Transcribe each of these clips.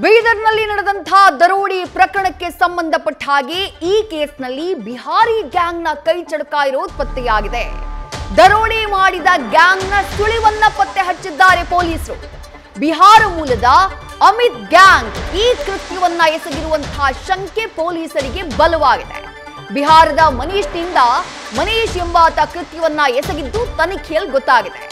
ಬೀದರ್ನಲ್ಲಿ ನಡೆದಂತಹ ದರೋಡಿ ಪ್ರಕರಣಕ್ಕೆ ಸಂಬಂಧಪಟ್ಟ ಹಾಗೆ ಈ ಕೇಸ್ನಲ್ಲಿ ಬಿಹಾರಿ ಗ್ಯಾಂಗ್ನ ಕೈ ಚಳಕ ಇರೋದು ಪತ್ತೆಯಾಗಿದೆ. ದರೋಡಿ ಮಾಡಿದ ಗ್ಯಾಂಗ್ನ ಸುಳಿವನ್ನ ಪತ್ತೆ ಹಚ್ಚಿದ್ದಾರೆ ಪೊಲೀಸರು. ಬಿಹಾರ ಮೂಲದ ಅಮಿತ್ ಗ್ಯಾಂಗ್ ಈ ಕೃತ್ಯವನ್ನ ಎಸಗಿರುವಂತಹ ಶಂಕೆ ಪೊಲೀಸರಿಗೆ ಬಲವಾಗಿದೆ. ಬಿಹಾರದ ಮನೀಶ್ ಎಂಬಾತ ಕೃತ್ಯವನ್ನ ಎಸಗಿದ್ದು ತನಿಖೆಯಲ್ಲಿ ಗೊತ್ತಾಗಿದೆ.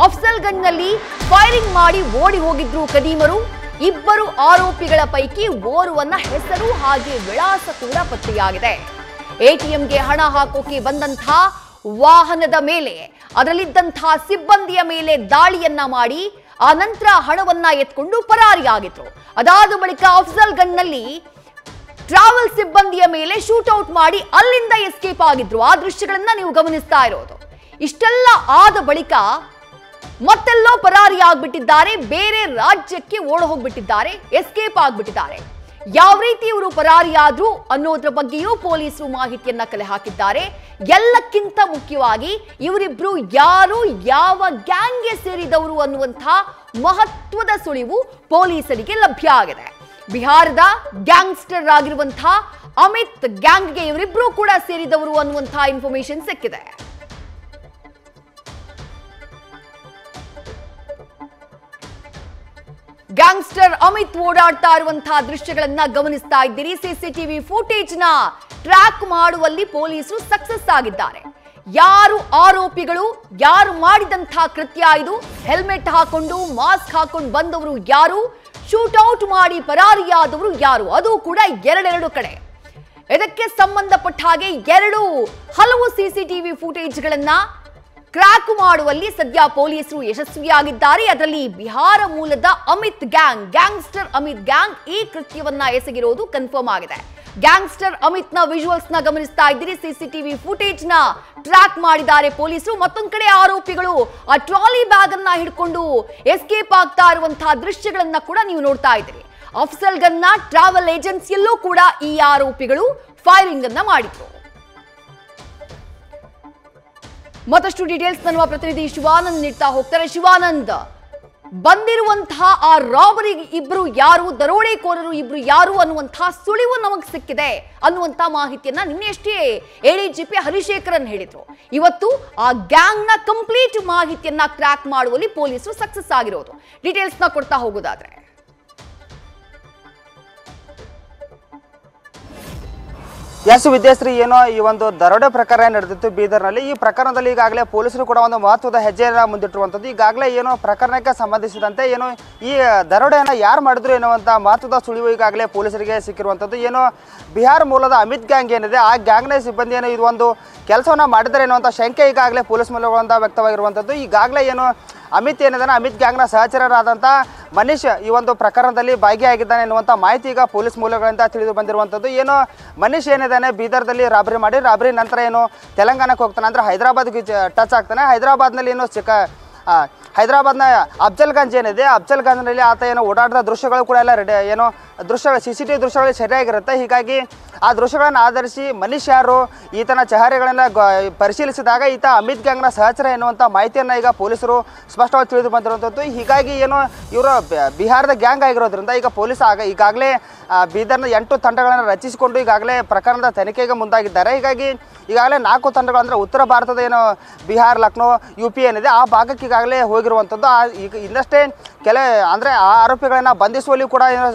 ಅಫ್ಸಲ್ಗಂಜ್ನಲ್ಲಿ ಫೈರಿಂಗ್ ಮಾಡಿ ಓಡಿ ಹೋಗಿದ್ರು ಕದೀಮರು. ಇಬ್ಬರು ಆರೋಪಿಗಳ ಪೈಕಿ ಓರ್ವನ ಹೆಸರು ಹಾಗೆ ವಿಳಾಸ ಕೂಡ ಪತ್ತೆಯಾಗಿದೆ. ಎಟಿಎಂಗೆ ಹಣ ಹಾಕೋಕೆ ಬಂದಂತಹ ವಾಹನದ ಮೇಲೆ ಅದರಲ್ಲಿದ್ದಂತಹ ಸಿಬ್ಬಂದಿಯ ಮೇಲೆ ದಾಳಿಯನ್ನ ಮಾಡಿ ಆ ನಂತರ ಹಣವನ್ನ ಎತ್ಕೊಂಡು ಪರಾರಿಯಾಗಿದ್ರು. ಅದಾದ ಬಳಿಕ ಅಫ್ಸಲ್ಗಂಜ್ನಲ್ಲಿ ಟ್ರಾವೆಲ್ ಸಿಬ್ಬಂದಿಯ ಮೇಲೆ ಶೂಟ್ಔಟ್ ಮಾಡಿ ಅಲ್ಲಿಂದ ಎಸ್ಕೇಪ್ ಆಗಿದ್ರು. ಆ ದೃಶ್ಯಗಳನ್ನ ನೀವು ಗಮನಿಸ್ತಾ ಇರೋದು. ಇಷ್ಟೆಲ್ಲ ಆದ ಬಳಿಕ ಮತ್ತೆಲ್ಲೋ ಪರಾರಿ ಆಗ್ಬಿಟ್ಟಿದ್ದಾರೆ, ಬೇರೆ ರಾಜ್ಯಕ್ಕೆ ಓಡ ಹೋಗ್ಬಿಟ್ಟಿದ್ದಾರೆ, ಎಸ್ಕೇಪ್ ಆಗ್ಬಿಟ್ಟಿದ್ದಾರೆ. ಯಾವ ರೀತಿ ಇವರು ಪರಾರಿಯಾದ್ರು ಅನ್ನೋದ್ರ ಬಗ್ಗೆಯೂ ಪೊಲೀಸರು ಮಾಹಿತಿಯನ್ನ ಕಲೆ ಹಾಕಿದ್ದಾರೆ. ಎಲ್ಲಕ್ಕಿಂತ ಮುಖ್ಯವಾಗಿ ಇವರಿಬ್ರು ಯಾರು, ಯಾವ ಗ್ಯಾಂಗ್ಗೆ ಸೇರಿದವರು ಅನ್ನುವಂತಹ ಮಹತ್ವದ ಸುಳಿವು ಪೊಲೀಸರಿಗೆ ಲಭ್ಯ ಆಗಿದೆ. ಬಿಹಾರದ ಗ್ಯಾಂಗ್ಸ್ಟರ್ ಆಗಿರುವಂತಹ ಅಮಿತ್ ಗ್ಯಾಂಗ್ಗೆ ಇವರಿಬ್ರು ಕೂಡ ಸೇರಿದವರು ಅನ್ನುವಂತಹ ಇನ್ಫಾರ್ಮೇಶನ್ ಸಿಕ್ಕಿದೆ. ಗ್ಯಾಂಗ್ಸ್ಟರ್ ಅಮಿತ್ ಓಡಾಡ್ತಾ ಇರುವಂತಹ ದೃಶ್ಯಗಳನ್ನ ಗಮನಿಸ್ತಾ ಇದ್ದೀರಿ. ಸಿಸಿಟಿವಿ ಫುಟೇಜ್ ನ ಟ್ರ್ಯಾಕ್ ಮಾಡುವಲ್ಲಿ ಪೊಲೀಸರು ಸಕ್ಸಸ್ ಆಗಿದ್ದಾರೆ. ಯಾರು ಆರೋಪಿಗಳು, ಯಾರು ಮಾಡಿದಂತಹ ಕೃತ್ಯ ಇದು, ಹೆಲ್ಮೆಟ್ ಹಾಕೊಂಡು ಮಾಸ್ಕ್ ಹಾಕೊಂಡು ಬಂದವರು ಯಾರು, ಶೂಟ್ಔಟ್ ಮಾಡಿ ಪರಾರಿಯಾದವರು ಯಾರು, ಅದು ಕೂಡ ಎರಡೆರಡು ಕಡೆ. ಇದಕ್ಕೆ ಸಂಬಂಧಪಟ್ಟ ಹಾಗೆ ಹಲವು ಸಿಸಿಟಿವಿ ಫುಟೇಜ್ಗಳನ್ನ ಕ್ರ್ಯಾಕ್ ಮಾಡುವಲ್ಲಿ ಸದ್ಯ ಪೊಲೀಸರು ಯಶಸ್ವಿಯಾಗಿದ್ದಾರೆ. ಅದರಲ್ಲಿ ಬಿಹಾರ ಮೂಲದ ಗ್ಯಾಂಗ್ಸ್ಟರ್ ಅಮಿತ್ ಗ್ಯಾಂಗ್ ಈ ಕೃತ್ಯವನ್ನ ಎಸಗಿರೋದು ಕನ್ಫರ್ಮ್ ಆಗಿದೆ. ಗ್ಯಾಂಗ್ಸ್ಟರ್ ಅಮಿತ್ ನ ವಿಜುವಲ್ಸ್ ನ ಗಮನಿಸ್ತಾ ಇದ್ದೀರಿ. ಸಿಸಿಟಿವಿ ಫುಟೇಜ್ ನ ಟ್ರ್ಯಾಕ್ ಮಾಡಿದ್ದಾರೆ ಪೊಲೀಸರು. ಮತ್ತೊಂದು ಕಡೆ ಆರೋಪಿಗಳು ಆ ಟ್ರಾಲಿ ಬ್ಯಾಗ್ ಅನ್ನ ಹಿಡ್ಕೊಂಡು ಎಸ್ಕೇಪ್ ಆಗ್ತಾ ಇರುವಂತಹ ದೃಶ್ಯಗಳನ್ನ ಕೂಡ ನೀವು ನೋಡ್ತಾ ಇದ್ದೀರಿ. ಅಫ್ಸಲ್ಗನ್ನ ಟ್ರಾವೆಲ್ ಏಜೆನ್ಸಿಯಲ್ಲೂ ಕೂಡ ಈ ಆರೋಪಿಗಳು ಫೈರಿಂಗ್ ಅನ್ನ ಮಾಡಿದ್ರು. ಮತ್ತಷ್ಟು ಡೀಟೇಲ್ಸ್ ನಮ್ಮ ಪ್ರತಿನಿಧಿ ಶಿವಾನಂದ್ ನೀಡ್ತಾ ಹೋಗ್ತಾರೆ. ಶಿವಾನಂದ್, ಬಂದಿರುವಂತಹ ಆ ರಾಬರಿ ಇಬ್ರು ಯಾರು, ದರೋಡೆಕೋರರು ಇಬ್ರು ಯಾರು ಅನ್ನುವಂತಹ ಸುಳಿವು ನಮಗೆ ಸಿಕ್ಕಿದೆ ಅನ್ನುವಂತಹ ಮಾಹಿತಿಯನ್ನ ನಿನ್ನೆಷ್ಟೇ ಎಡಿಜಿಪಿ ಹರಿಶೇಖರನ್ ಹೇಳಿದ್ರು. ಇವತ್ತು ಆ ಗ್ಯಾಂಗ್ ನ ಕಂಪ್ಲೀಟ್ ಮಾಹಿತಿಯನ್ನ ಕ್ರ್ಯಾಕ್ ಮಾಡುವಲ್ಲಿ ಪೊಲೀಸರು ಸಕ್ಸಸ್ ಆಗಿರೋದು. ಡೀಟೇಲ್ಸ್ ನ ಕೊಡ್ತಾ ಹೋಗೋದಾದ್ರೆ ಎಸ್ ವಿದ್ಯಾಶ್ರೀ, ಏನೋ ಈ ಒಂದು ದರೋಡೆ ಪ್ರಕರಣ ನಡೆದಿತ್ತು ಬೀದರ್ನಲ್ಲಿ. ಈ ಪ್ರಕರಣದಲ್ಲಿ ಈಗಾಗಲೇ ಪೊಲೀಸರು ಕೂಡ ಒಂದು ಮಹತ್ವದ ಹೆಜ್ಜೆಯನ್ನು ಮುಂದಿಟ್ಟಿರುವಂಥದ್ದು. ಈಗಾಗಲೇ ಏನೋ ಪ್ರಕರಣಕ್ಕೆ ಸಂಬಂಧಿಸಿದಂತೆ ಏನೋ ಈ ದರೋಡೆಯನ್ನು ಯಾರು ಮಾಡಿದ್ರು ಎನ್ನುವಂಥ ಮಹತ್ವದ ಸುಳಿವು ಈಗಾಗಲೇ ಪೊಲೀಸರಿಗೆ ಸಿಕ್ಕಿರುವಂಥದ್ದು. ಏನೋ ಬಿಹಾರ ಮೂಲದ ಅಮಿತ್ ಗ್ಯಾಂಗ್ ಏನಿದೆ, ಆ ಗ್ಯಾಂಗ್ನ ಸಿಬ್ಬಂದಿ ಏನೋ ಇದು ಒಂದು ಕೆಲಸವನ್ನು ಮಾಡಿದ್ದಾರೆ ಎನ್ನುವಂಥ ಶಂಕೆ ಈಗಾಗಲೇ ಪೊಲೀಸ್ ಮೂಲಗಳಿಂದ ವ್ಯಕ್ತವಾಗಿರುವಂಥದ್ದು. ಈಗಾಗಲೇ ಏನು ಅಮಿತ್ ಏನಿದ್ದಾನೆ, ಅಮಿತ್ ಗ್ಯಾಂಗ್ನ ಸಹಚರರಾದಂಥ ಮನೀಶ್ ಈ ಒಂದು ಪ್ರಕರಣದಲ್ಲಿ ಭಾಗಿಯಾಗಿದ್ದಾನೆ ಎನ್ನುವಂಥ ಮಾಹಿತಿ ಈಗ ಪೊಲೀಸ್ ಮೂಲಗಳಿಂದ ತಿಳಿದು ಬಂದಿರುವಂಥದ್ದು. ಏನು ಮನೀಶ್ ಏನಿದ್ದಾನೆ ಬೀದರ್ದಲ್ಲಿ ರಾಬರಿ ನಂತರ ಏನು ತೆಲಂಗಾಣಕ್ಕೆ ಹೋಗ್ತಾನೆ, ಅಂದರೆ ಹೈದರಾಬಾದ್ಗೆ ಟಚ್ ಆಗ್ತಾನೆ. ಹೈದರಾಬಾದ್ನಲ್ಲಿ ಏನು ಹೈದರಾಬಾದ್ನ ಅಫ್ಜಲ್ಗಂಜ್ ಏನಿದೆ, ಅಫ್ಜಲ್ಗಂಜ್ನಲ್ಲಿ ಆತ ಏನೋ ಓಡಾಡಿದ ದೃಶ್ಯಗಳು ಕೂಡ ಎಲ್ಲ CCTV ದೃಶ್ಯಗಳು ಸರಿಯಾಗಿರುತ್ತೆ. ಹೀಗಾಗಿ ಆ ದೃಶ್ಯಗಳನ್ನು ಆಧರಿಸಿ ಮನೀಶ್ ಯಾರು, ಈತನ ಚಹರೆಗಳನ್ನು ಪರಿಶೀಲಿಸಿದಾಗ ಈತ ಅಮಿತ್ ಗ್ಯಾಂಗ್ನ ಸಹಚರ ಎನ್ನುವಂಥ ಮಾಹಿತಿಯನ್ನು ಈಗ ಪೊಲೀಸರು ಸ್ಪಷ್ಟವಾಗಿ ತಿಳಿದು ಬಂದಿರುವಂಥದ್ದು. ಹೀಗಾಗಿ ಏನು ಇವರು ಬಿಹಾರದ ಗ್ಯಾಂಗ್ ಆಗಿರೋದ್ರಿಂದ ಈಗ ಪೊಲೀಸ್ ಈಗಾಗಲೇ ಬೀದರ್ನ 8 ತಂಡಗಳನ್ನು ರಚಿಸಿಕೊಂಡು ಈಗಾಗಲೇ ಪ್ರಕರಣದ ತನಿಖೆಗೆ ಮುಂದಾಗಿದ್ದಾರೆ. ಹೀಗಾಗಿ ಈಗಾಗಲೇ 4 ತಂಡಗಳು, ಅಂದರೆ ಉತ್ತರ ಭಾರತದ ಏನು ಬಿಹಾರ್, ಲಕ್ನೋ, UP ಏನಿದೆ ಆ ಭಾಗಕ್ಕೆ ಈಗಾಗಲೇ ಹೋಗಿರುವಂಥದ್ದು. ಈಗ ಇನ್ನಷ್ಟೇ ಅಂದರೆ ಆ ಆರೋಪಿಗಳನ್ನು ಬಂಧಿಸುವಲ್ಲಿ ಕೂಡ ಏನೋ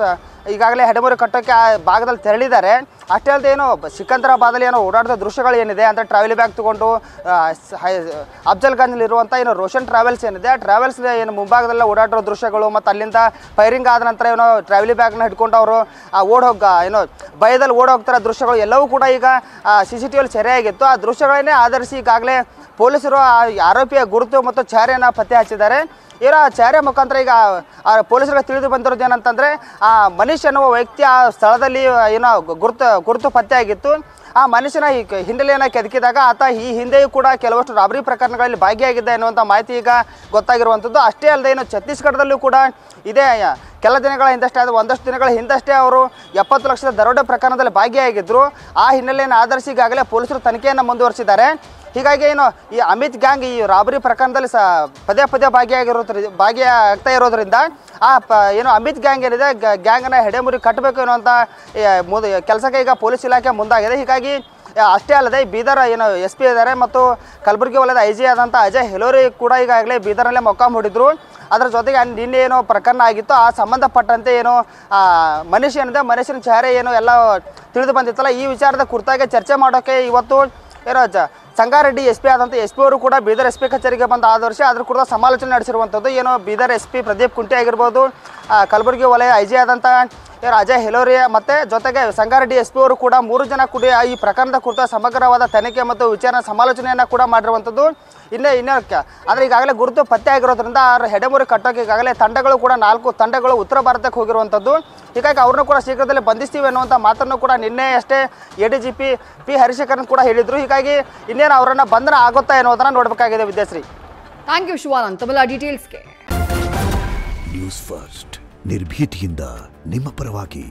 ಈಗಾಗಲೇ ಹೆಡಮುರಿ ಕಟ್ಟೋಕ್ಕೆ ಆ ಭಾಗದಲ್ಲಿ ತೆರಳಿದ್ದಾರೆ. ಅಷ್ಟೇ ಅಲ್ಲದೆ ಏನು ಸಿಕಂದರಾಬಾದಲ್ಲಿ ಏನೋ ಓಡಾಡಿದ ದೃಶ್ಯಗಳು ಏನಿದೆ, ಅಂದರೆ ಟ್ರಾವೆಲ್ ಬ್ಯಾಗ್ ತಗೊಂಡು ಅಫ್ಜಲ್ಗಂಜ್ನಲ್ಲಿರುವಂಥ ಏನು ರೋಷನ್ ಟ್ರಾವೆಲ್ಸ್ ಏನಿದೆ, ಆ ಟ್ರಾವೆಲ್ಸ್ ಏನು ಮುಂಭಾಗದಲ್ಲ ಓಡಾಡಿರೋ ದೃಶ್ಯಗಳು, ಮತ್ತು ಅಲ್ಲಿಂದ ಫೈರಿಂಗ್ ಆದ ನಂತರ ಏನೋ ಟ್ರಾವೆಲಿ ಬ್ಯಾಗ್ನ ಹಿಡ್ಕೊಂಡು ಅವರು ಏನೋ ಭಯದಲ್ಲಿ ಓಡೋಗ್ತಿರೋ ದೃಶ್ಯಗಳು ಎಲ್ಲವೂ ಕೂಡ ಈಗ CCTVಯಲ್ಲಿ ಸೆರೆಯಾಗಿತ್ತು. ಆ ದೃಶ್ಯಗಳನ್ನೇ ಆಧರಿಸಿ ಈಗಾಗಲೇ ಪೊಲೀಸರು ಆ ಆರೋಪಿಯ ಗುರುತು ಮತ್ತು ಚಾರ್ಯನ್ನು ಪತ್ತೆ ಹಚ್ಚಿದ್ದಾರೆ. ಏನೋ ಆ ಚಾರ್ಯ ಮುಖಾಂತರ ಈಗ ಪೊಲೀಸರಿಗೆ ತಿಳಿದು ಬಂದಿರೋದು ಏನಂತಂದರೆ, ಆ ಮನೀಶ್ ಎನ್ನುವ ವ್ಯಕ್ತಿ ಆ ಸ್ಥಳದಲ್ಲಿ ಏನೋ ಗುರುತು ಪತ್ತೆ ಆಗಿತ್ತು. ಆ ಮನುಷ್ಯನ ಹಿನ್ನೆಲೆಯನ್ನು ಕೆದಕಿದಾಗ ಆತ ಈ ಹಿಂದೆಯೂ ಕೂಡ ಕೆಲವಷ್ಟು ರಾಬರಿ ಪ್ರಕರಣಗಳಲ್ಲಿ ಭಾಗಿಯಾಗಿದ್ದ ಎನ್ನುವಂಥ ಮಾಹಿತಿ ಈಗ ಗೊತ್ತಾಗಿರುವಂಥದ್ದು. ಅಷ್ಟೇ ಅಲ್ಲದೆ ಏನು ಛತ್ತೀಸ್ಗಢದಲ್ಲೂ ಕೂಡ ಇದೇ ಕೆಲ ದಿನಗಳ ಹಿಂದಷ್ಟೇ, ಒಂದಷ್ಟು ದಿನಗಳ ಹಿಂದಷ್ಟೇ ಅವರು 70 ಲಕ್ಷದ ದರೋಡೆ ಪ್ರಕರಣದಲ್ಲಿ ಭಾಗಿಯಾಗಿದ್ದರು. ಆ ಹಿನ್ನೆಲೆಯನ್ನು ಆಧರಿಸಿ ಈಗಾಗಲೇ ಪೊಲೀಸರು ತನಿಖೆಯನ್ನು ಮುಂದುವರಿಸಿದ್ದಾರೆ. ಹೀಗಾಗಿ ಏನು ಈ ಅಮಿತ್ ಗ್ಯಾಂಗ್ ಈ ರಾಬರಿ ಪ್ರಕರಣದಲ್ಲಿ ಪದೇ ಪದೇ ಭಾಗಿಯಾಗ್ತಾ ಇರೋದ್ರಿಂದ ಏನು ಅಮಿತ್ ಗ್ಯಾಂಗ್ ಏನಿದೆ ಗ್ಯಾಂಗನ್ನ ಹೆಡೆಮುರಿ ಕಟ್ಟಬೇಕು ಅನ್ನುವಂಥ ಕೆಲಸಕ್ಕೆ ಈಗ ಪೊಲೀಸ್ ಇಲಾಖೆ ಮುಂದಾಗಿದೆ. ಹೀಗಾಗಿ ಅಷ್ಟೇ ಅಲ್ಲದೆ ಬೀದರ್ ಏನು SP ಇದ್ದಾರೆ ಮತ್ತು ಕಲಬುರಗಿ ವಲಯದ IG ಆದಂಥ ಅಜಯ್ ಹೆಲೋರಿ ಕೂಡ ಈಗಾಗಲೇ ಬೀದರ್ನಲ್ಲೇ ಮೊಕ್ಕಾಂ ಹೂಡಿದ್ರು. ಅದರ ಜೊತೆಗೆ ನಿನ್ನೆ ಏನೋ ಪ್ರಕರಣ ಆಗಿತ್ತು ಆ ಸಂಬಂಧಪಟ್ಟಂತೆ ಏನು ಮನುಷ್ಯ ಏನಿದೆ ಮನುಷ್ಯನ ಚಹರೆ ಏನು ಎಲ್ಲ ತಿಳಿದು ಬಂದಿತ್ತಲ್ಲ, ಈ ವಿಚಾರದ ಕುರಿತಾಗಿ ಚರ್ಚೆ ಮಾಡೋಕ್ಕೆ ಇವತ್ತು ಏನೋ ಸಂಗಾರೆಡ್ಡಿ SP ಆದಂಥ SP ಅವರು ಕೂಡ ಬೀದರ್ SP ಕಚೇರಿಗೆ ಬಂದು ಆದರ್ಶ ಅದ್ರ ಕೂಡ ಸಮಾಲೋಚನೆ ನಡೆಸಿರುವಂಥದ್ದು. ಏನು ಬೀದರ್ SP ಪ್ರದೀಪ್ ಕುಂಟಿ ಆಗಿರ್ಬೋದು, ಕಲಬುರಗಿ ವಲಯ IG ಆದಂಥ ಅಜಯ್ ಹೆಲೋರಿ ಮತ್ತು ಜೊತೆಗೆ ಸಂಗಾರೆಡ್ಡಿ SP ಅವರು ಕೂಡ 3 ಜನ ಕೂಡ ಈ ಪ್ರಕರಣದ ಕುರಿತ ಸಮಗ್ರವಾದ ತನಿಖೆ ಮತ್ತು ವಿಚಾರಣೆ ಸಮಾಲೋಚನೆಯನ್ನು ಕೂಡ ಮಾಡಿರುವಂಥದ್ದು. ಇನ್ನೇ ಅಂದರೆ ಈಗಾಗಲೇ ಗುರುತು ಪತ್ತೆ ಆಗಿರೋದ್ರಿಂದ ಹೆಡೆಮುರಿ ಕಟ್ಟೋಕೆ ಈಗಾಗಲೇ ತಂಡಗಳು ಕೂಡ 4 ತಂಡಗಳು ಉತ್ತರ ಭಾರತಕ್ಕೆ ಹೋಗಿರುವಂಥದ್ದು. ಹೀಗಾಗಿ ಅವ್ರನ್ನೂ ಕೂಡ ಶೀಘ್ರದಲ್ಲೇ ಬಂಧಿಸ್ತೀವಿ ಅನ್ನುವಂಥ ಮಾತನ್ನು ಕೂಡ ನಿನ್ನೆ ಅಷ್ಟೇ ADGP P ಹರಿಶೇಖರನ್ ಕೂಡ ಹೇಳಿದರು. ಹೀಗಾಗಿ ಇನ್ನೇನು ಅವರನ್ನು ಬಂಧನ ಆಗುತ್ತಾ ಎನ್ನುವುದನ್ನು ನೋಡಬೇಕಾಗಿದೆ. ವಿದ್ಯಾಶ್ರೀ, ಥ್ಯಾಂಕ್ ಯು ಶಿವಾನಂದ್ ತಮ್ಮೆಲ್ಲ ಡೀಟೇಲ್ಸ್ಗೆ. ನ್ಯೂಸ್ ಫಸ್ಟ್ ನಿರ್ಭೀತಿಯಿಂದ ನಿಮ್ಮ ಪರವಾಗಿ.